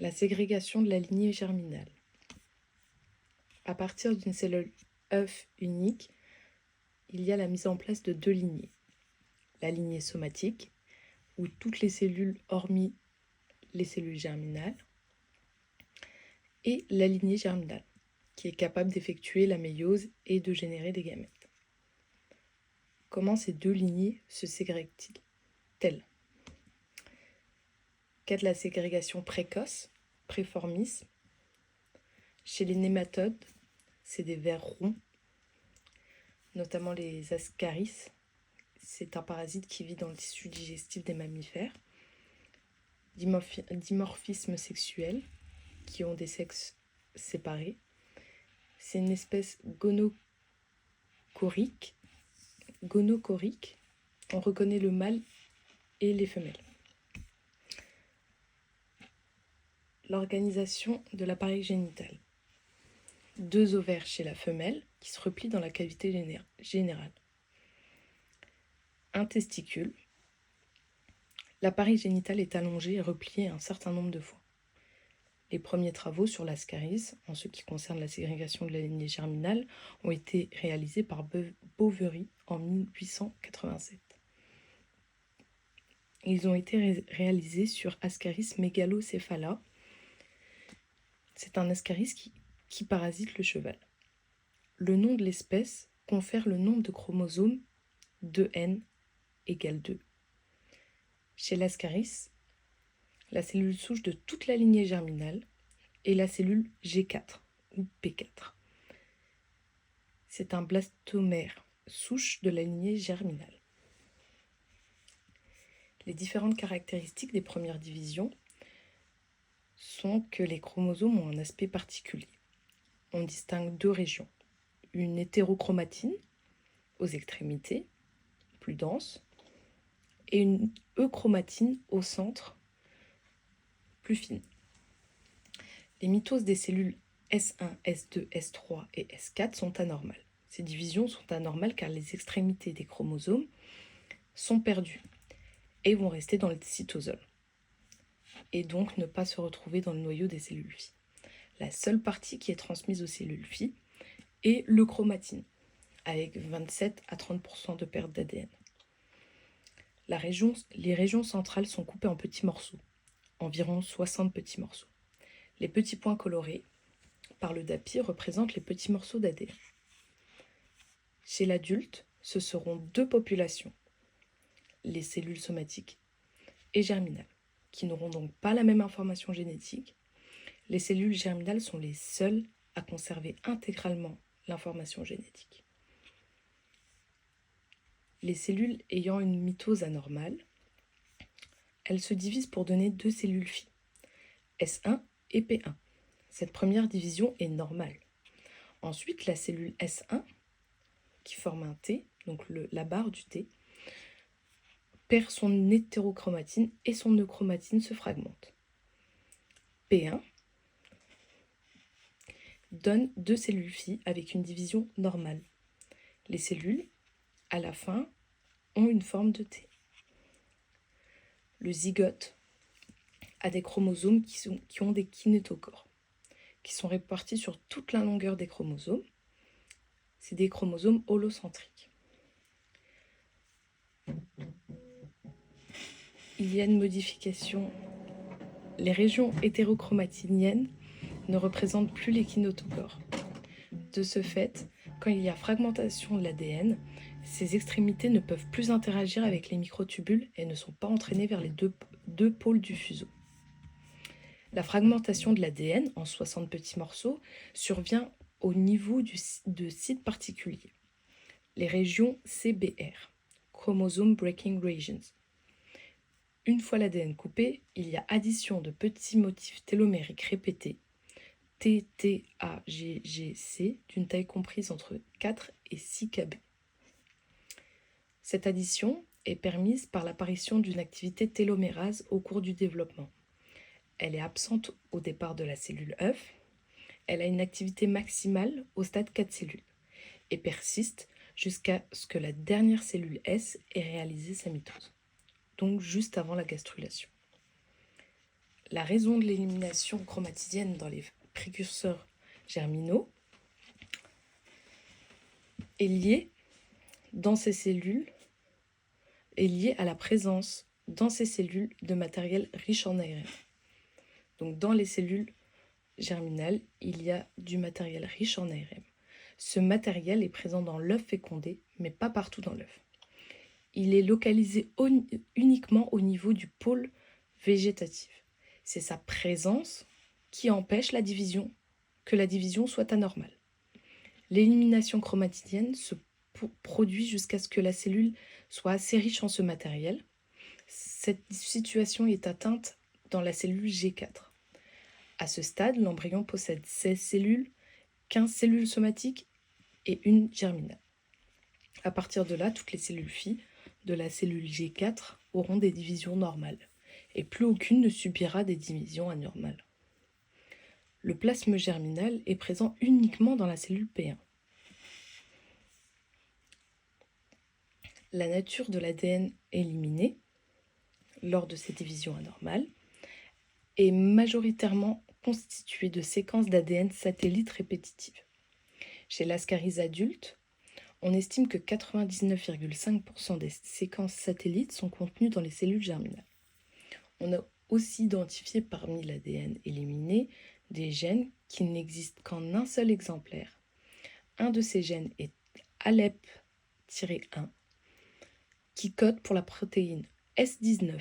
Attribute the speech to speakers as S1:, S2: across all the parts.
S1: La ségrégation de la lignée germinale. À partir d'une cellule œuf unique, il y a la mise en place de deux lignées. La lignée somatique, où toutes les cellules hormis les cellules germinales, et la lignée germinale, qui est capable d'effectuer la méiose et de générer des gamètes. Comment ces deux lignées se ségrèguent-elles? Cas de la ségrégation précoce, préformisme. Chez les nématodes, c'est des vers ronds, notamment les ascaris. C'est un parasite qui vit dans le tissu digestif des mammifères. Dimorphisme sexuel, qui ont des sexes séparés. C'est une espèce gonochorique. On reconnaît le mâle et les femelles. L'organisation de l'appareil génital. 2 ovaires chez la femelle qui se replient dans la cavité générale. Un testicule. L'appareil génital est allongé et replié un certain nombre de fois. Les premiers travaux sur l'ascaris, en ce qui concerne la ségrégation de la lignée germinale, ont été réalisés par Boveri en 1887. Ils ont été réalisés sur Ascaris megalocephala. C'est un ascaris qui parasite le cheval. Le nom de l'espèce confère le nombre de chromosomes 2N égale 2. Chez l'ascaris, la cellule souche de toute la lignée germinale est la cellule G4 ou P4. C'est un blastomère, souche de la lignée germinale. Les différentes caractéristiques des premières divisions sont que les chromosomes ont un aspect particulier. On distingue 2 régions. Une hétérochromatine aux extrémités, plus dense, et une euchromatine au centre, plus fine. Les mitoses des cellules S1, S2, S3 et S4 sont anormales. Ces divisions sont anormales car les extrémités des chromosomes sont perdues et vont rester dans le cytosol, et donc ne pas se retrouver dans le noyau des cellules filles. La seule partie qui est transmise aux cellules filles est l'euchromatine, avec 27 à 30% de perte d'ADN. Les régions centrales sont coupées en petits morceaux, environ 60 petits morceaux. Les petits points colorés par le DAPI représentent les petits morceaux d'ADN. Chez l'adulte, ce seront 2 populations, les cellules somatiques et germinales, qui n'auront donc pas la même information génétique. Les cellules germinales sont les seules à conserver intégralement l'information génétique. Les cellules ayant une mitose anormale, elles se divisent pour donner 2 cellules filles, S1 et P1. Cette première division est normale. Ensuite, la cellule S1, qui forme un T, donc la barre du T, perd son hétérochromatine et son euchromatine se fragmente. P1 donne 2 cellules filles avec une division normale. Les cellules, à la fin, ont une forme de T. Le zygote a des chromosomes qui ont des kinétochores, qui sont répartis sur toute la longueur des chromosomes. C'est des chromosomes holocentriques. Il y a une modification. Les régions hétérochromatiniennes ne représentent plus les kinétochores. De ce fait, quand il y a fragmentation de l'ADN, ces extrémités ne peuvent plus interagir avec les microtubules et ne sont pas entraînées vers les deux pôles du fuseau. La fragmentation de l'ADN en 60 petits morceaux survient au niveau de sites particuliers, les régions CBR, Chromosome Breaking Regions. Une fois l'ADN coupé, il y a addition de petits motifs télomériques répétés, TTAGGC, d'une taille comprise entre 4 et 6 kb. Cette addition est permise par l'apparition d'une activité télomérase au cours du développement. Elle est absente au départ de la cellule œuf. Elle a une activité maximale au stade 4 cellules et persiste jusqu'à ce que la dernière cellule S ait réalisé sa mitose, donc juste avant la gastrulation. La raison de l'élimination chromatidienne dans les précurseurs germinaux est liée dans ces cellules est liée à la présence dans ces cellules de matériel riche en ARN. Donc dans les cellules germinales, il y a du matériel riche en ARN. Ce matériel est présent dans l'œuf fécondé, mais pas partout dans l'œuf. Il est localisé uniquement au niveau du pôle végétatif. C'est sa présence qui empêche que la division soit anormale. L'élimination chromatidienne se produit jusqu'à ce que la cellule soit assez riche en ce matériel. Cette situation est atteinte dans la cellule G4. À ce stade, l'embryon possède 16 cellules, 15 cellules somatiques et une germinale. À partir de là, toutes les cellules filles de la cellule G4 auront des divisions normales, et plus aucune ne subira des divisions anormales. Le plasme germinal est présent uniquement dans la cellule P1. La nature de l'ADN éliminé lors de ces divisions anormales est majoritairement constituée de séquences d'ADN satellites répétitives. Chez l'ascaris adulte, on estime que 99,5% des séquences satellites sont contenues dans les cellules germinales. On a aussi identifié parmi l'ADN éliminé des gènes qui n'existent qu'en un seul exemplaire. Un de ces gènes est ALEP-1, qui code pour la protéine S19,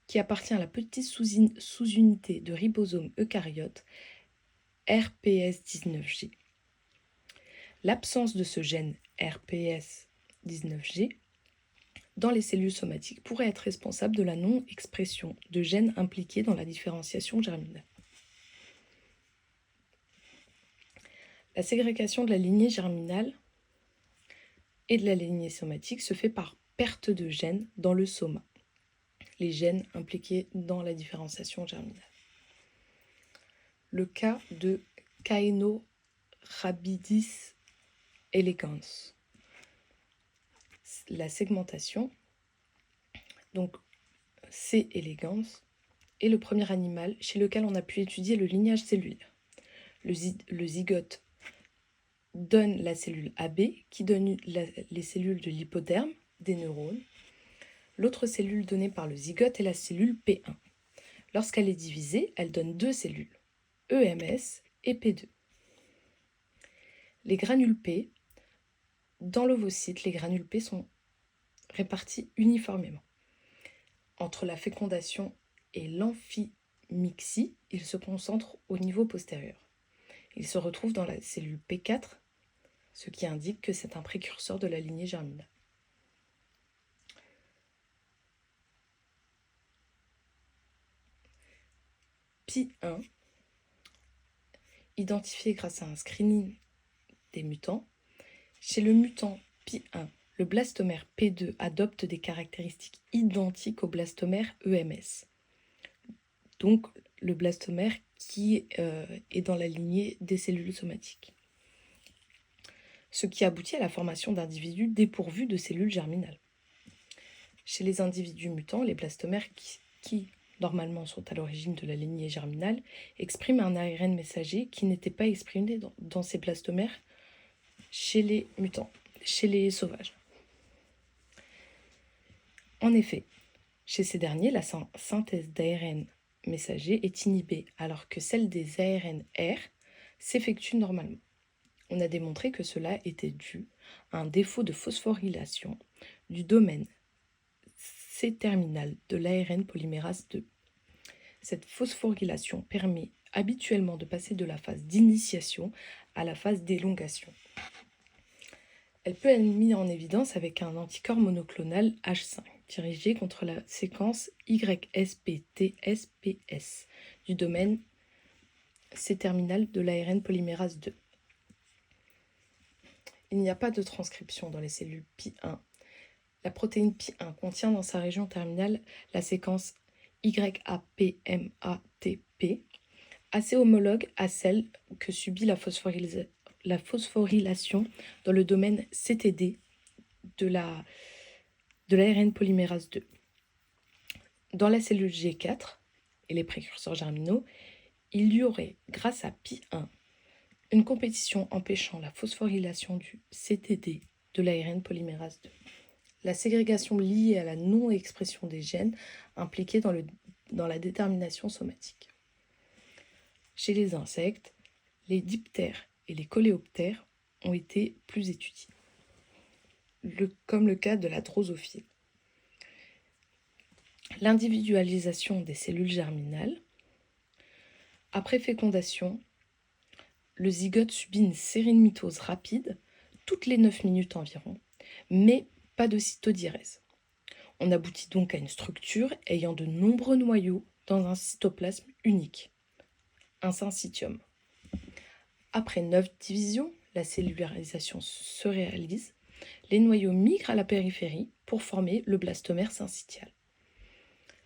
S1: qui appartient à la petite sous-unité de ribosome eucaryote RPS19G. L'absence de ce gène RPS19G dans les cellules somatiques pourrait être responsable de la non-expression de gènes impliqués dans la différenciation germinale. La ségrégation de la lignée germinale et de la lignée somatique se fait par perte de gènes dans le soma, les gènes impliqués dans la différenciation germinale. Le cas de Caenorhabditis elegans. La segmentation, donc C. elegans, est le premier animal chez lequel on a pu étudier le lignage cellulaire. Le zygote donne la cellule AB, qui donne les cellules de l'hypoderme, des neurones. L'autre cellule donnée par le zygote est la cellule P1. Lorsqu'elle est divisée, elle donne deux cellules, EMS et P2. Les granules P, dans l'ovocyte, les granules P sont répartis uniformément. Entre la fécondation et l'amphimixie, ils se concentrent au niveau postérieur. Ils se retrouvent dans la cellule P4, ce qui indique que c'est un précurseur de la lignée germinale. Pi1, identifié grâce à un screening des mutants. Chez le mutant Pi1, le blastomère P2 adopte des caractéristiques identiques au blastomère EMS. Donc le blastomère qui est dans la lignée des cellules somatiques. Ce qui aboutit à la formation d'individus dépourvus de cellules germinales. Chez les individus mutants, les blastomères qui normalement sont à l'origine de la lignée germinale, expriment un ARN messager qui n'était pas exprimé dans ces blastomères chez les mutants, chez les sauvages. En effet, chez ces derniers, la synthèse d'ARN messager est inhibée alors que celle des ARN R s'effectue normalement. On a démontré que cela était dû à un défaut de phosphorylation du domaine C-terminal de l'ARN polymérase 2. Cette phosphorylation permet habituellement de passer de la phase d'initiation à la phase d'élongation. Elle peut être mise en évidence avec un anticorps monoclonal H5 dirigé contre la séquence YSPTSPS du domaine C-terminal de l'ARN polymérase 2. Il n'y a pas de transcription dans les cellules Pi1. La protéine Pi1 contient dans sa région terminale la séquence YAPMATP, assez homologue à celle que subit la phosphorylation dans le domaine CTD de l'ARN polymérase 2. Dans la cellule G4, et les précurseurs germinaux, il y aurait, grâce à Pi1, une compétition empêchant la phosphorylation du CTD de l'ARN polymérase 2. La ségrégation liée à la non-expression des gènes impliqués dans la détermination somatique. Chez les insectes, les diptères et les coléoptères ont été plus étudiés, comme le cas de la drosophile. L'individualisation des cellules germinales. Après fécondation, le zygote subit une cérémitose rapide, toutes les 9 minutes environ, mais pas de cytodiérèse. On aboutit donc à une structure ayant de nombreux noyaux dans un cytoplasme unique, un syncytium. Après 9 divisions, la cellularisation se réalise, les noyaux migrent à la périphérie pour former le blastomère syncytial.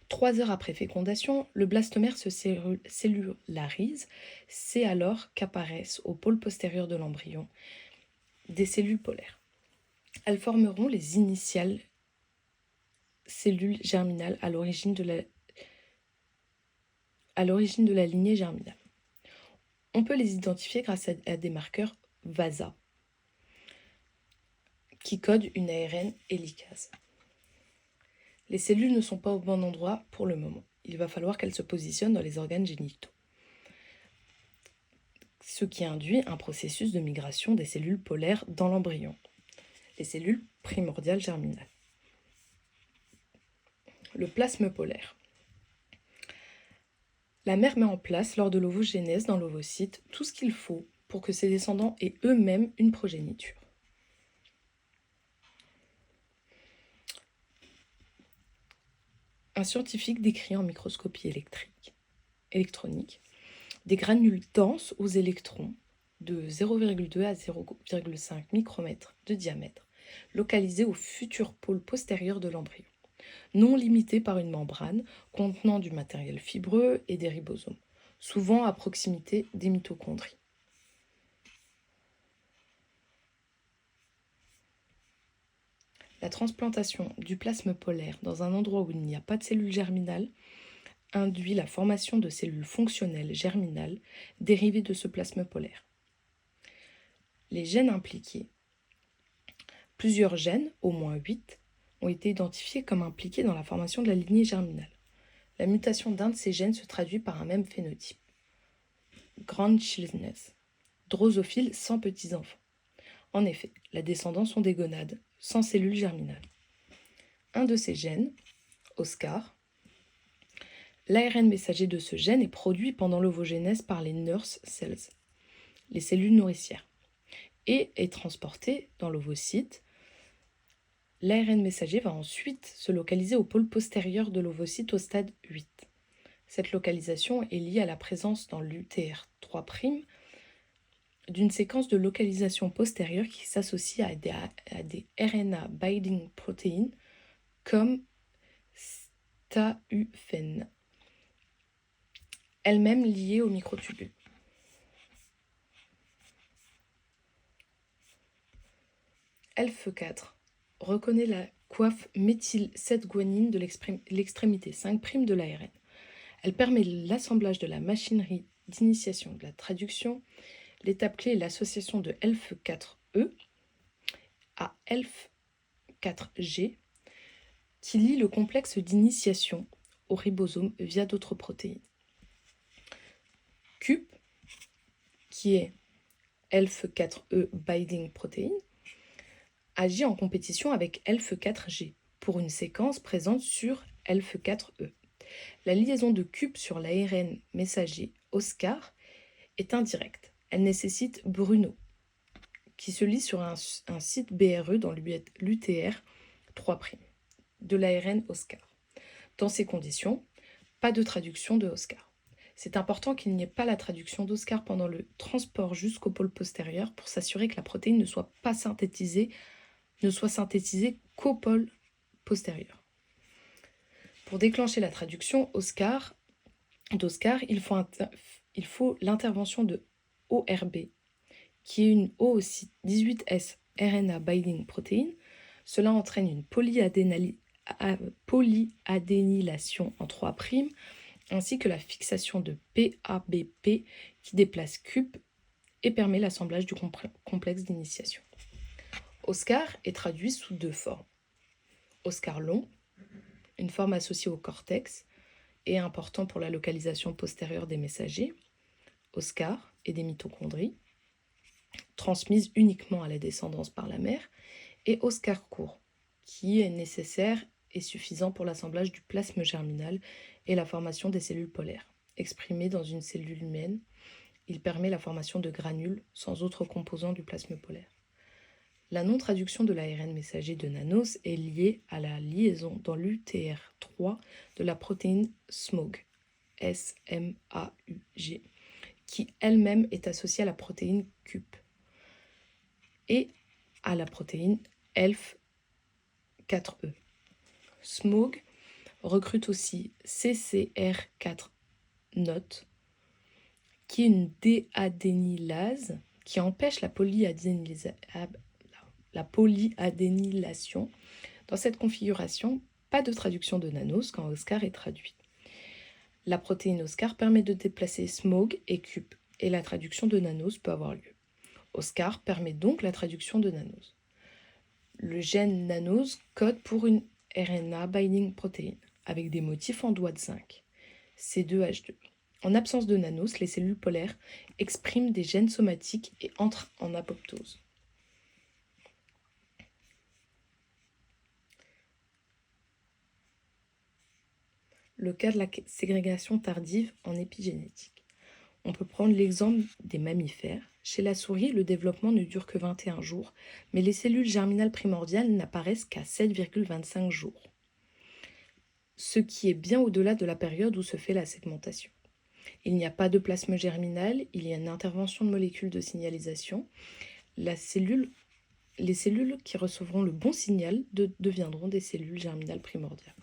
S1: 3 heures après fécondation, le blastomère se cellularise, c'est alors qu'apparaissent au pôle postérieur de l'embryon des cellules polaires. Elles formeront les initiales cellules germinales à l'origine de la lignée germinale. On peut les identifier grâce à des marqueurs VASA qui codent une ARN hélicase. Les cellules ne sont pas au bon endroit pour le moment. Il va falloir qu'elles se positionnent dans les organes génitaux, ce qui induit un processus de migration des cellules polaires dans l'embryon, les cellules primordiales germinales. Le plasme polaire. La mère met en place lors de l'ovogénèse dans l'ovocyte tout ce qu'il faut pour que ses descendants aient eux-mêmes une progéniture. Un scientifique décrit en microscopie électronique des granules denses aux électrons de 0,2 à 0,5 micromètres de diamètre, localisés au futur pôle postérieur de l'embryon, non limités par une membrane contenant du matériel fibreux et des ribosomes, souvent à proximité des mitochondries. La transplantation du plasme polaire dans un endroit où il n'y a pas de cellules germinales induit la formation de cellules fonctionnelles germinales dérivées de ce plasme polaire. Les gènes impliqués. Plusieurs gènes, au moins 8, ont été identifiés comme impliqués dans la formation de la lignée germinale. La mutation d'un de ces gènes se traduit par un même phénotype. Grande childness, drosophile sans petits-enfants. En effet, la descendance sont des gonades, sans cellules germinales. Un de ces gènes, Oscar, l'ARN messager de ce gène est produit pendant l'ovogénèse par les nurse cells, les cellules nourricières, et est transporté dans l'ovocyte. L'ARN messager va ensuite se localiser au pôle postérieur de l'ovocyte au stade 8. Cette localisation est liée à la présence dans l'UTR3' d'une séquence de localisation postérieure qui s'associe à des RNA binding proteins comme STAUFN, elle-même liée aux microtubules. ELF4 reconnaît la coiffe méthyle-7-guanine de l'extrémité 5' de l'ARN. Elle permet l'assemblage de la machinerie d'initiation de la traduction. L'étape clé est l'association de ELF4E à ELF4G qui lie le complexe d'initiation au ribosome via d'autres protéines. CUP, qui est ELF4E binding protein, agit en compétition avec ELF4G pour une séquence présente sur ELF4E. La liaison de CUP sur l'ARN messager Oscar est indirecte. Elle nécessite Bruno, qui se lie sur un site BRE dans l'UTR 3' de l'ARN Oscar. Dans ces conditions, pas de traduction de Oscar. C'est important qu'il n'y ait pas la traduction d'Oscar pendant le transport jusqu'au pôle postérieur pour s'assurer que la protéine ne soit synthétisée qu'au pôle postérieur. Pour déclencher la traduction d'Oscar, il faut l'intervention de ORB, qui est une oocyte 18S RNA binding protein. Cela entraîne une polyadénylation en 3' ainsi que la fixation de PABP qui déplace CUP et permet l'assemblage du complexe d'initiation. Oscar est traduit sous 2 formes. Oscar long, une forme associée au cortex et important pour la localisation postérieure des messagers. Oscar et des mitochondries, transmises uniquement à la descendance par la mère, et Oscar court, qui est nécessaire et suffisant pour l'assemblage du plasme germinal et la formation des cellules polaires. Exprimé dans une cellule humaine, il permet la formation de granules sans autre composant du plasme polaire. La non-traduction de l'ARN messager de nanos est liée à la liaison dans l'UTR3 de la protéine SMAUG, S-M-A-U-G, qui elle-même est associée à la protéine CUP et à la protéine ELF4E. SMAUG recrute aussi CCR4-NOT, qui est une déadénylase qui empêche la polyadénylation. Dans cette configuration, pas de traduction de nanos quand Oscar est traduit. La protéine Oscar permet de déplacer SMAUG et CUP, et la traduction de nanos peut avoir lieu. Oscar permet donc la traduction de nanos. Le gène nanos code pour une RNA binding protein, avec des motifs en doigt de zinc, C2H2. En absence de nanos, les cellules polaires expriment des gènes somatiques et entrent en apoptose. Le cas de la ségrégation tardive en épigénétique. On peut prendre l'exemple des mammifères. Chez la souris, le développement ne dure que 21 jours, mais les cellules germinales primordiales n'apparaissent qu'à 7,25 jours, ce qui est bien au-delà de la période où se fait la segmentation. Il n'y a pas de plasme germinal, il y a une intervention de molécules de signalisation. Les cellules qui recevront le bon signal deviendront des cellules germinales primordiales.